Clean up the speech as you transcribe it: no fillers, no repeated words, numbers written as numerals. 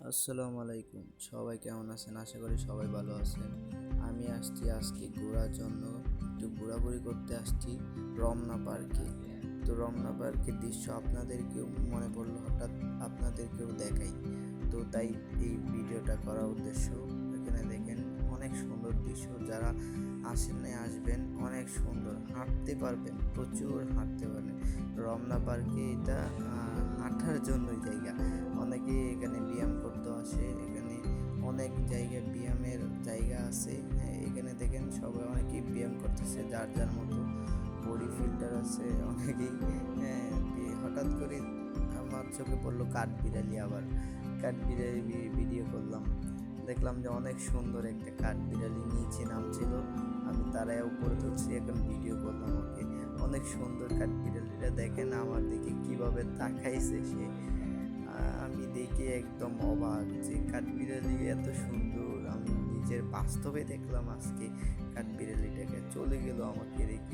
আসসালামু আলাইকুম। সবাই কেমন আছেন? আশা করি সবাই ভালো আছেন। আমি আসছি আজকে ঘোরার জন্য, একটু ঘোরাঘুরি করতে আসছি রমনা পার্কে। তো রমনা পার্কের দৃশ্য আপনাদেরকেও মনে পড়লো, হঠাৎ আপনাদেরকেও দেখাই। তো তাই এই ভিডিওটা করার উদ্দেশ্য। এখানে দেখেন অনেক সুন্দর দৃশ্য, যারা আসেন নাই আসবেন, অনেক সুন্দর, হাঁটতে পারবেন, প্রচুর হাঁটতে পারবেন। রমনা পার্কে এটা হাঁটার জন্যই জায়গা। অনেকে এখানে ব্যায়াম করতে আসে, এখানে অনেক জায়গায় ব্যায়ামের জায়গা আছে। এখানে দেখেন সবাই অনেকেই ব্যায়াম করতেছে যার যার মতো, বডি ফিল্টার আছে অনেকেই। হঠাৎ করে আমার চোখে পড়লো কাঠবিড়ালি, আবার কাঠবিড়ালি ভিডিও করলাম, দেখলাম যে অনেক সুন্দর একটা কাঠবিড়ালি নিচে নামছিল, আমি তারাই উপরে তুলছি, এখন ভিডিও করলাম ওকে। অনেক সুন্দর কাঠবিড়ালিটা, দেখেন আমার দিকে কিভাবে তাকাইছে সে। আমি দেখে একদম অবাক যে কাঠবিড়ালি এত সুন্দর, আমি নিজের বাস্তবে দেখলাম আজকে কাঠবিড়ালিটাকে, চলে গেল আমাকে রেখে।